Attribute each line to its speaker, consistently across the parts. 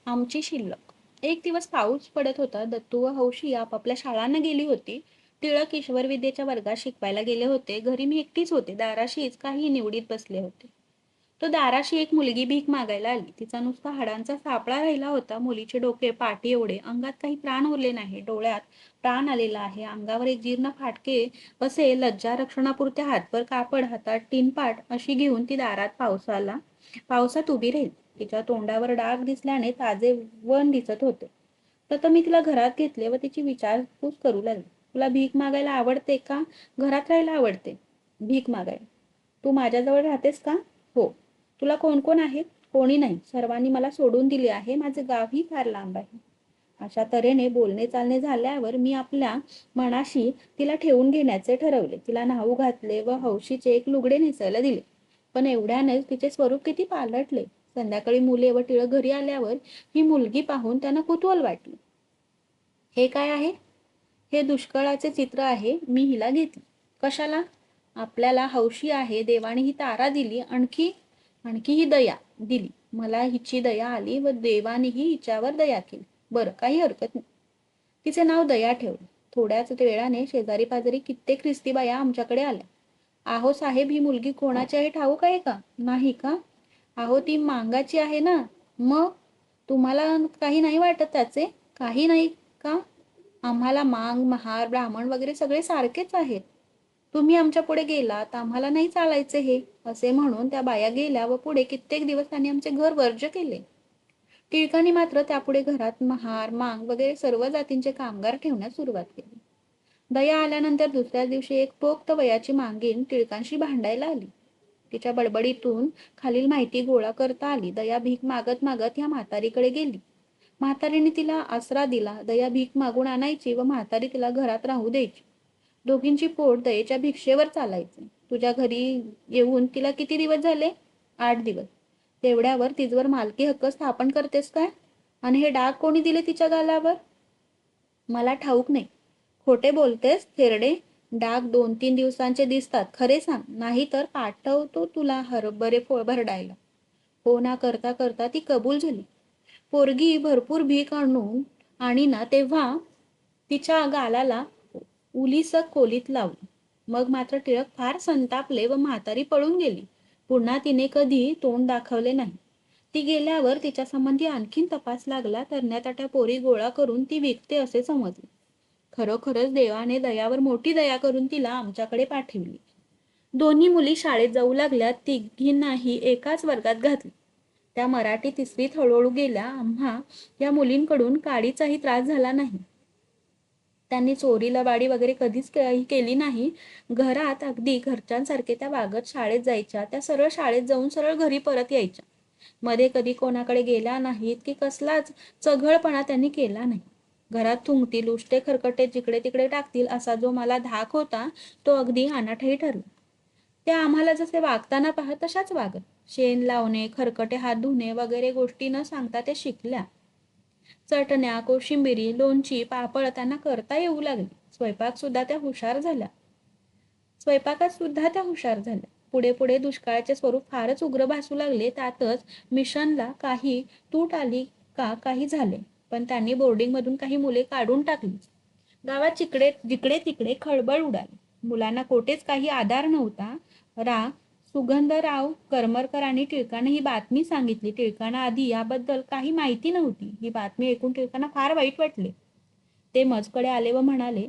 Speaker 1: आमची शिल्लक. एक दिवस पाऊस पडत होता. दत्तू व हौशी आपापल्या शाळांना गेली होती. टिळक ईश्वर विद्येच्या वर्गात शिकवायला गेले होते. घरी मी एकटीच होते. दाराशीच काही निवडीत बसले होते. तो दाराशी एक मुलगी भीक मागायला आली. तिचा नुसता हाडांचा सापळा राहिला होता. मुलीचे डोके पाठी एवढे, अंगात काही प्राण उरले नाही. डोळ्यात प्राण आलेला आहे. अंगावर एक जीर्ण फाटके असे. लज्जा रक्षणापुरत्या हातभर कापड, हातात टिनपाट अशी घेऊन ती दारात पावसात उभी राहील. तिच्या तोंडावर डाग दिसल्याने ताजे वन दिसत होते. तर मी तिला घरात घेतले व तिची विचारपूस करू लागले. तुला भीक मागायला आवडते का घरात राहायला आवडते? भीक मागायला. तू माझ्याजवळ राहतेस का? हो. तुला कोण कोण आहेत? कोणी नाही. सर्वांनी मला सोडून दिले आहे. माझे गावही फार लांब आहे. अशा तऱ्हेने बोलणे चालणे झाल्यावर मी आपल्या मनाशी तिला ठेवून घेण्याचे ठरवले. तिला न्हाऊ घातले व हौशीचे एक लुगडे नेसायला दिले. पण एवढ्यानेच तिचे स्वरूप किती पालटले. संध्याकाळी मुले व टिळक घरी आल्यावर ही मुलगी पाहून त्यांना कुतूहल वाटले. हे काय आहे? हे दुष्काळाचे चित्र आहे. मी हिला घेतली. कशाला? आपल्याला हौशी आहे. देवाने ही तारा दिली. आणखी ही दया दिली. मला हिची दया आली व देवानेही हिच्यावर दया केली. बरं, काही हरकत नाही. तिचे नाव दया ठेवले. थोड्याच वेळाने शेजारी पाजारी कित्येक ख्रिस्ती बाया आमच्याकडे आल्या. आहो साहेब, ही मुलगी कोणाची आहे ठाऊक आहे का? नाही का? अहो ती मांगाची आहे ना. मग तुम्हाला काही नाही वाटत त्याचे? काही नाही का? आम्हाला मांग, महार, ब्राह्मण वगैरे सगळे सारखेच आहेत. तुम्ही आमच्या पुढे गेलात, आम्हाला नाही चालायचे हे, असे म्हणून त्या बाया गेल्या व पुढे कित्येक दिवस त्यांनी आमचे घर वर्ज्य केले. टिळकांनी मात्र त्यापुढे घरात महार, मांग वगैरे सर्व जातींचे कामगार ठेवण्यास सुरुवात केली. दया आल्यानंतर दुसऱ्या दिवशी एक पोक्त वयाची मांगीन टिळकांशी भांडायला आली. तिच्या बडबडीतून खालील माहिती गोळा करता आली. दया भीक मागत मागत या म्हातारीकडे गेली. म्हातारीने तिला आसरा दिला. दया भीक मागून आणायची व म्हातारी तिला घरात राहू द्यायची. दोघींची पोट दयेच्या भिक्षेवर चालायचे. तुझ्या घरी येऊन तिला किती दिवस झाले? 8 दिवस. तेवढ्यावर तिजवर मालकी हक्क स्थापन करतेस काय? आणि हे डाग कोणी दिले तिच्या गालावर? मला ठाऊक नाही. खोटे बोलतेस थेरडे. डाग 2-3 दिवसांचे दिसतात. खरे सांग, नाही तर पाठवतो तुला हरभरे भरडायला. हो ना करता करता ती कबूल झाली. पोरगी भरपूर भीक आणि ना तेव्हा तिच्या गालाला उलीसक कोलीत लावली. मग मात्र टिळक फार संतापले व म्हातारी पळून गेली. पुन्हा तिने कधी तोंड दाखवले नाही. ती गेल्यावर तिच्या संबंधी आणखीन तपास लागला. तरण्या पोरी गोळा करून ती विकते असे समजले. खरोखरच देवाने दयावर मोठी दया करून तिला आमच्याकडे पाठवली. दोन्ही मुली शाळेत जाऊ लागल्या. तिघींनाही एकाच वर्गात घातले. त्या मराठी तिसरीत हळूहळू गेल्या. आम्हा या मुलींकडून काडीचाही त्रास झाला नाही. त्यांनी चोरी लबाडी वगैरे कधीच केली नाही. घरात अगदी घरच्यांसारखे त्या वागत शाळेत जायच्या. त्या सरळ शाळेत जाऊन सरळ घरी परत यायच्या. मध्ये कधी कोणाकडे गेल्या नाहीत की कसलाच चघळपणा त्यांनी केला नाही. घरात थुंकतील, उष्टे खरकटे जिकडे तिकडे टाकतील असा जो मला धाक होता तो अगदी अनाठही ठरला. त्या आम्हाला जसे वागताना पाहत तशाच वागत. शेण लावणे, खरकटे हात धुणे वगैरे गोष्टी न सांगता ते शिकल्या. चटण्या, कोशिंबिरी, लोणची, पापड त्यांना करता येऊ लागली. स्वयंपाकात सुद्धा त्या हुशार झाल्या. पुढे पुढे दुष्काळाचे स्वरूप फारच उग्र भासू लागले. त्यातच मिशनला काही तूट आली का काही झाले. पण त्यांनी बोर्डिंगमधून काही मुले काढून टाकली. गावात जिकडे तिकडे खळबळ उडाली. मुलांना कोठेच काही आधार नव्हता. सुगंधराव करमरकरांनी टिळकांना ही बातमी सांगितली. टिळकांना आधी याबद्दल काही माहिती नव्हती. ही बातमी ऐकून टिळकांना फार वाईट वाटले. ते मजकडे आले व म्हणाले,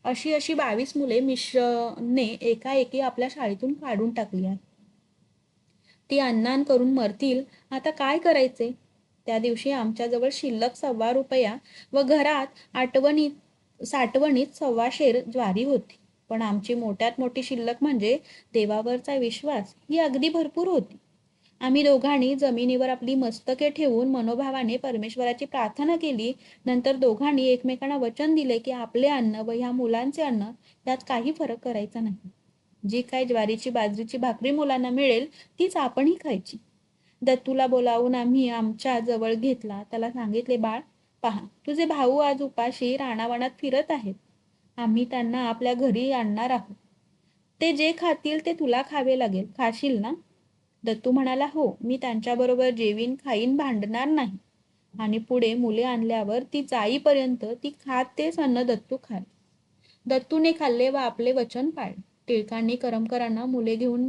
Speaker 1: अशी अशी 22 मुले मिशनने एकाएकी आपल्या शाळेतून काढून टाकली आहे. ती अन्नान करून मरतील. आता काय करायचे? त्या दिवशी आमच्याजवळ शिल्लक ₹1.25 व घरात साठवणीत 1.25 शेर ज्वारी होती. पण आमची मोठ्यात मोठी शिल्लक म्हणजे देवावरचा विश्वास ही अगदी भरपूर होती. आम्ही दोघांनी जमिनीवर आपली मस्तके ठेवून मनोभावाने परमेश्वराची प्रार्थना केली. नंतर दोघांनी एकमेकांना वचन दिले की आपले अन्न व ह्या मुलांचे अन्न यात काही फरक करायचा नाही. जी काय ज्वारीची बाजरीची भाकरी मुलांना मिळेल तीच आपणही खायची. दत्तूला बोलावून आम्ही आमच्या जवळ घेतला. त्याला सांगितले, बाळ पहा, तुझे भाऊ आज उपाशी रानावनात फिरत आहेत. आम्ही त्यांना आपल्या घरी आणणार आहोत. ते जे खातील ते तुला खावे लागेल. खाशील ना? दत्तू म्हणाला, हो, मी त्यांच्याबरोबर जेवीन खाईन, भांडणार नाही. आणि पुढे मुले आणल्यावर ती जाईपर्यंत ती खात तेच अन्न दत्तू खाय. दत्तूने खाल्ले व आपले वचन पाळले. टिळकांनी करमरकरांना मुले घेऊन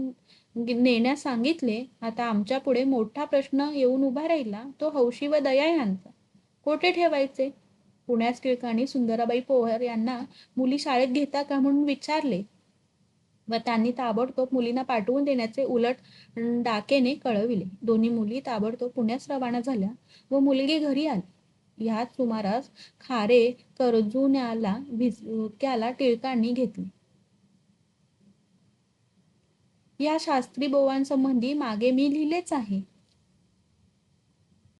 Speaker 1: नेण्यास सांगितले. आता आमच्या पुढे मोठा प्रश्न येऊन उभा राहिला, तो हौशी व दया यांचा. कोठे ठेवायचे? पुण्यास टिळकांनी सुंदराबाई पोहर यांना मुली शाळेत घेता का म्हणून विचारले व त्यांनी ताबडतोब मुलींना पाठवून देण्याचे उलट डाकेने कळविले. दोन्ही मुली ताबडतोब पुण्यास रवाना झाल्या व मुलगी घरी आली. ह्याच सुमारास खारे कर्जुन्याला भिक्याला टिळकांनी घेतले. या शास्त्री बोवांसंबंधी मागे मी लिहिलेच आहे.